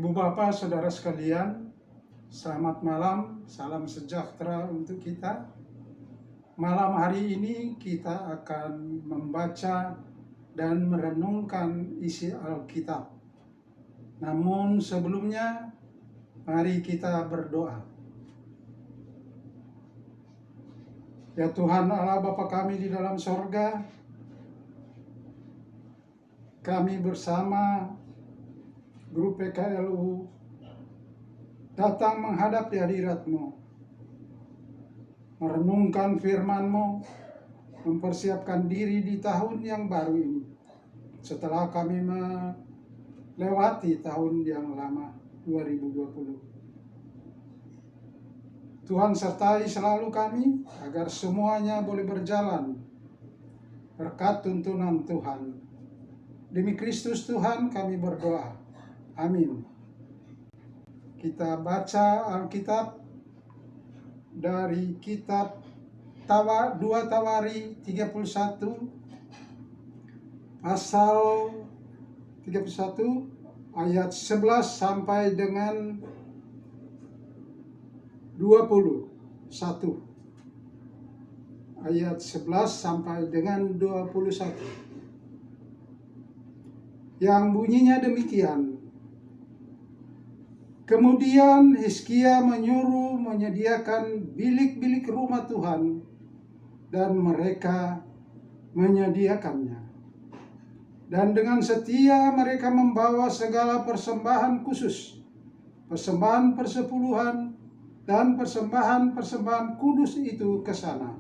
Ibu Bapak, Saudara sekalian, selamat malam, salam sejahtera untuk kita. Malam hari ini kita akan membaca dan merenungkan isi Alkitab. Namun sebelumnya, mari kita berdoa. Ya Tuhan Allah Bapa kami di dalam sorga, kami bersama grup PKLU datang menghadap di hadirat-Mu, merenungkan firman-Mu, mempersiapkan diri di tahun yang baru ini. Setelah kami melewati tahun yang lama, 2020. Tuhan sertai selalu kami, agar semuanya boleh berjalan berkat tuntunan Tuhan. Demi Kristus Tuhan kami berdoa. Amin. Kita baca Alkitab dari kitab 2 Tawari 31 pasal 31 ayat 11 sampai dengan 21. Ayat 11 sampai dengan 21. Yang bunyinya demikian. Kemudian Hizkia menyuruh menyediakan bilik-bilik rumah Tuhan, dan mereka menyediakannya. Dan dengan setia mereka membawa segala persembahan khusus, persembahan persepuluhan, dan persembahan-persembahan kudus itu ke sana.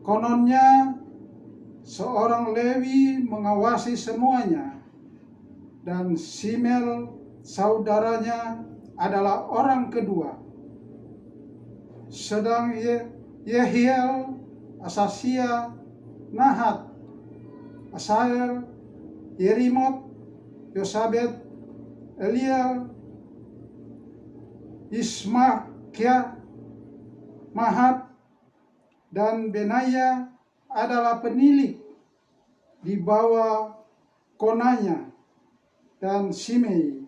Kononnya seorang Lewi mengawasi semuanya, dan Simel saudaranya adalah orang kedua. Sedang Yehiel, Asasia, Nahat, Asael, Yerimot, Yosabet, Eliel, Ismakia, Mahat, dan Benaya adalah penilik di bawah Konanya, dan Simei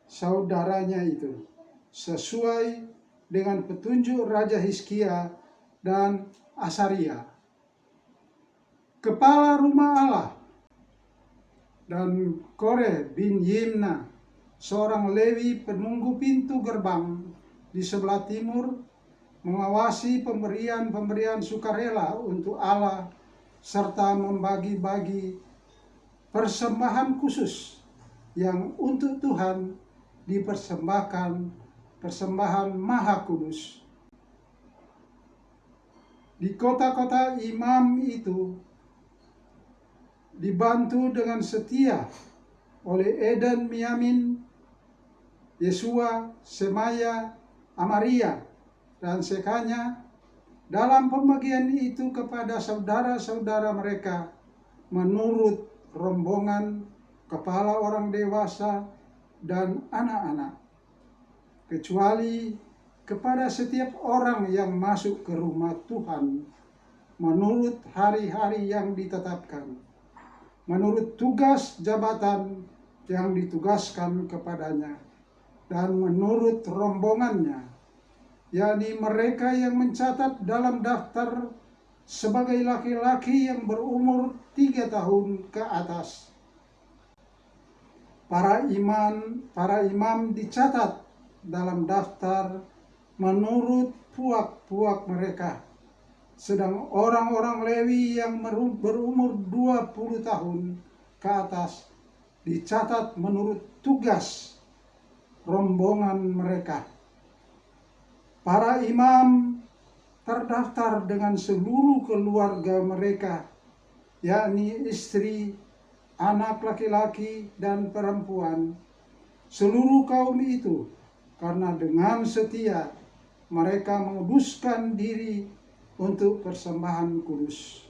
saudaranya itu, sesuai dengan petunjuk Raja Hizkia dan Asaria, kepala rumah Allah, dan Kore bin Yimna, seorang Lewi penunggu pintu gerbang di sebelah timur, mengawasi pemberian sukarela untuk Allah, serta membagi-bagi persembahan khusus yang untuk Tuhan dipersembahkan, persembahan maha kudus. Di kota-kota imam itu dibantu dengan setia oleh Eden, Miamin, Yesua, Semaya, Amaria, dan Sekanya dalam pembagian itu kepada saudara-saudara mereka menurut rombongan, kepala orang dewasa, dan anak-anak, kecuali kepada setiap orang yang masuk ke rumah Tuhan menurut hari-hari yang ditetapkan, menurut tugas jabatan yang ditugaskan kepadanya, dan menurut rombongannya, yakni mereka yang mencatat dalam daftar sebagai laki-laki yang berumur 3 tahun ke atas. Para imam dicatat dalam daftar menurut puak-puak mereka, sedang orang-orang Lewi yang berumur 20 tahun ke atas dicatat menurut tugas rombongan mereka. Para imam terdaftar dengan seluruh keluarga mereka, yakni istri, anak laki-laki dan perempuan, seluruh kaum itu, karena dengan setia mereka menguduskan diri untuk persembahan kudus.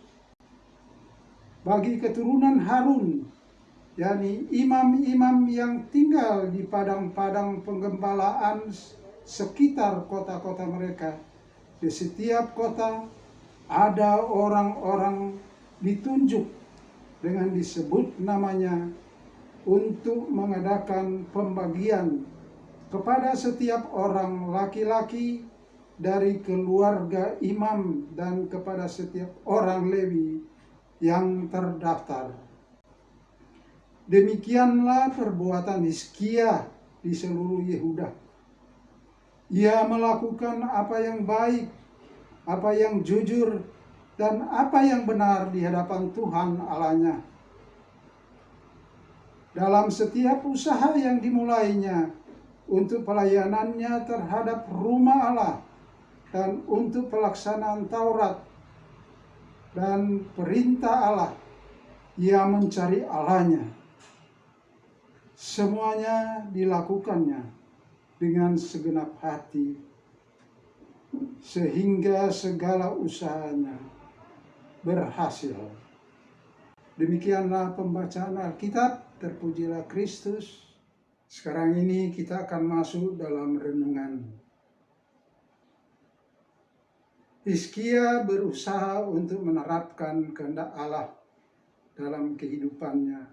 Bagi keturunan Harun, yakni imam-imam yang tinggal di padang-padang penggembalaan sekitar kota-kota mereka, di setiap kota ada orang-orang ditunjuk dengan disebut namanya untuk mengadakan pembagian kepada setiap orang laki-laki dari keluarga imam dan kepada setiap orang Lewi yang terdaftar. Demikianlah perbuatan Hizkia di seluruh Yehuda. Ia melakukan apa yang baik, apa yang jujur, dan apa yang benar di hadapan Tuhan Allahnya. Dalam setiap usaha yang dimulainya untuk pelayanannya terhadap rumah Allah dan untuk pelaksanaan Taurat dan perintah Allah, ia mencari Allahnya. Semuanya dilakukannya dengan segenap hati, sehingga segala usahanya berhasil. Demikianlah pembacaan Alkitab. Terpujilah Kristus. Sekarang ini kita akan masuk dalam renungan. Hizkia berusaha untuk menerapkan kehendak Allah dalam kehidupannya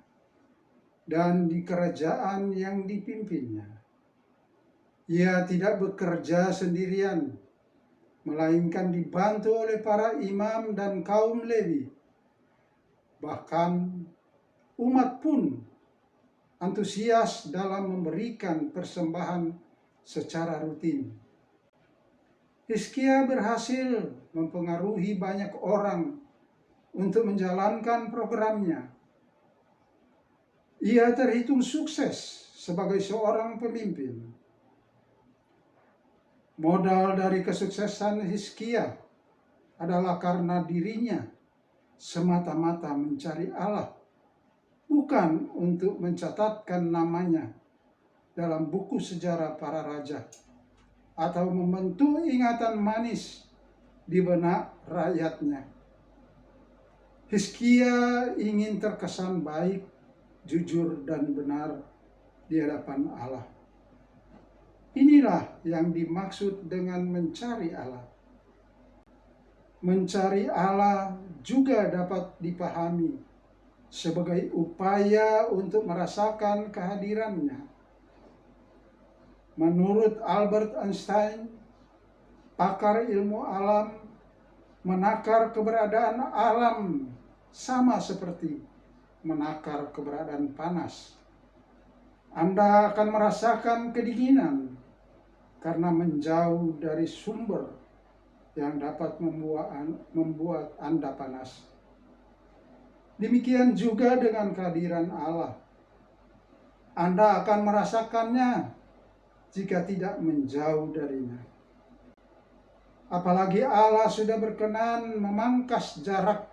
dan di kerajaan yang dipimpinnya. Ia tidak bekerja sendirian, melainkan dibantu oleh para imam dan kaum Lewi. Bahkan umat pun antusias dalam memberikan persembahan secara rutin. Hizkia berhasil mempengaruhi banyak orang untuk menjalankan programnya. Ia terhitung sukses sebagai seorang pemimpin. Modal dari kesuksesan Hizkia adalah karena dirinya semata-mata mencari Allah, bukan untuk mencatatkan namanya dalam buku sejarah para raja atau membentuk ingatan manis di benak rakyatnya. Hizkia ingin terkesan baik, jujur, dan benar di hadapan Allah. Inilah yang dimaksud dengan mencari Allah. Mencari Allah juga dapat dipahami sebagai upaya untuk merasakan kehadirannya. Menurut Albert Einstein, pakar ilmu alam, menakar keberadaan alam sama seperti menakar keberadaan panas. Anda akan merasakan kedinginan karena menjauh dari sumber yang dapat membuat Anda panas. Demikian juga dengan kehadiran Allah. Anda akan merasakannya jika tidak menjauh darinya. Apalagi Allah sudah berkenan memangkas jarak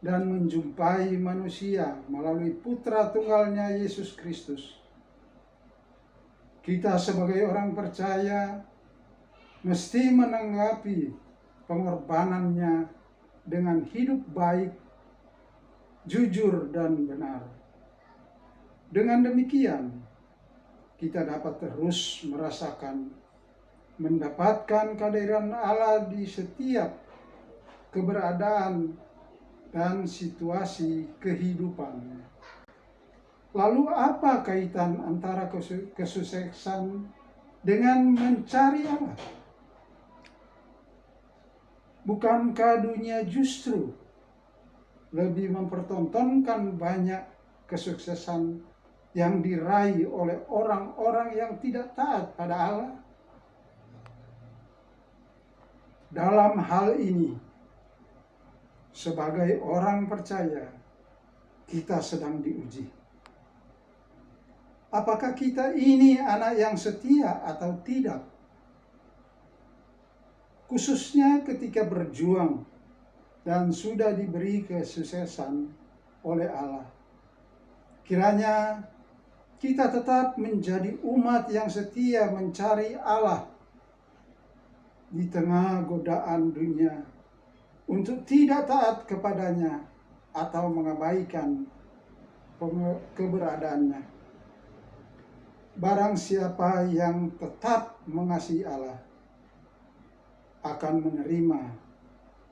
dan menjumpai manusia melalui Putra Tunggalnya Yesus Kristus. Kita sebagai orang percaya mesti menanggapi pengorbanannya dengan hidup baik, jujur, dan benar. Dengan demikian, kita dapat terus mendapatkan kehadiran Allah di setiap keberadaan dan situasi kehidupan. Lalu apa kaitan antara kesuksesan dengan mencari Allah? Bukankah dunia justru lebih mempertontonkan banyak kesuksesan yang diraih oleh orang-orang yang tidak taat pada Allah? Dalam hal ini, sebagai orang percaya, kita sedang diuji. Apakah kita ini anak yang setia atau tidak? Khususnya ketika berjuang dan sudah diberi kesuksesan oleh Allah. Kiranya kita tetap menjadi umat yang setia mencari Allah di tengah godaan dunia untuk tidak taat kepadanya atau mengabaikan keberadaannya. Barang siapa yang tetap mengasihi Allah akan menerima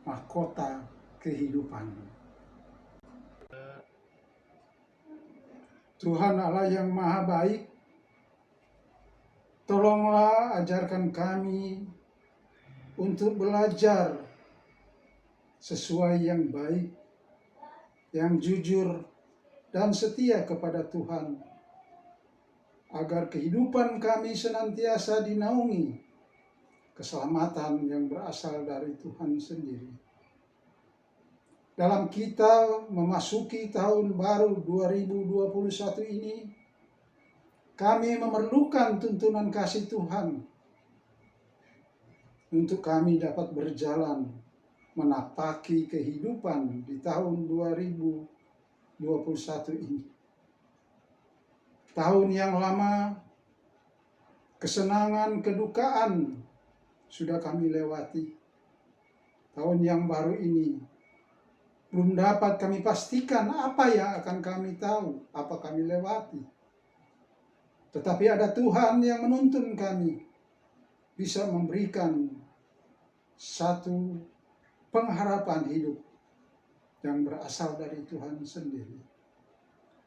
mahkota kehidupan. Tuhan Allah yang maha baik, tolonglah ajarkan kami untuk belajar sesuai yang baik, yang jujur, dan setia kepada Tuhan, agar kehidupan kami senantiasa dinaungi keselamatan yang berasal dari Tuhan sendiri. Dalam kita memasuki tahun baru 2021 ini, kami memerlukan tuntunan kasih Tuhan untuk kami dapat berjalan menapaki kehidupan di tahun 2021 ini. Tahun yang lama, kesenangan, kedukaan sudah kami lewati. Tahun yang baru ini belum dapat kami pastikan apa yang akan kami tahu, apa kami lewati. Tetapi ada Tuhan yang menuntun kami bisa memberikan satu pengharapan hidup yang berasal dari Tuhan sendiri.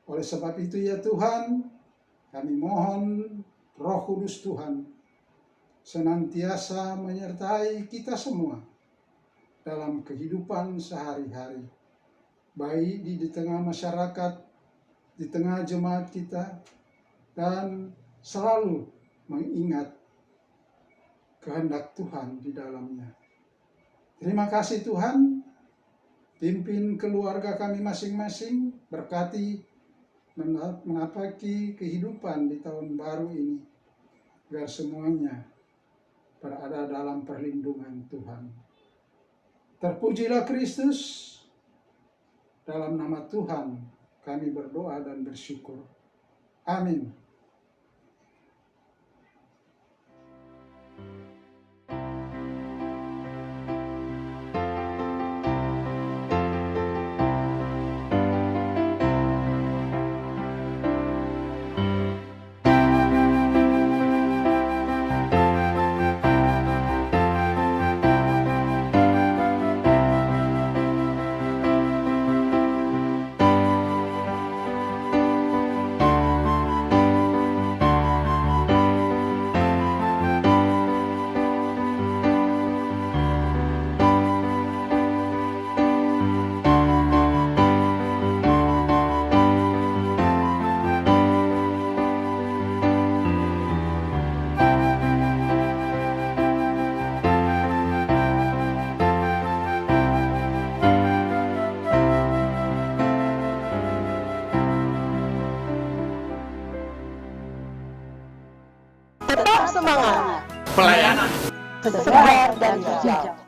Oleh sebab itu ya Tuhan, kami mohon Roh Kudus Tuhan senantiasa menyertai kita semua dalam kehidupan sehari-hari, baik di tengah masyarakat, di tengah jemaat kita, dan selalu mengingat kehendak Tuhan di dalamnya. Terima kasih Tuhan, pimpin keluarga kami masing-masing, berkati menapaki kehidupan di tahun baru ini, agar semuanya berada dalam perlindungan Tuhan. Terpujilah Kristus, dalam nama Tuhan kami berdoa dan bersyukur. Amin. Tetap semangat. Pelayanan Sebar dan hijau.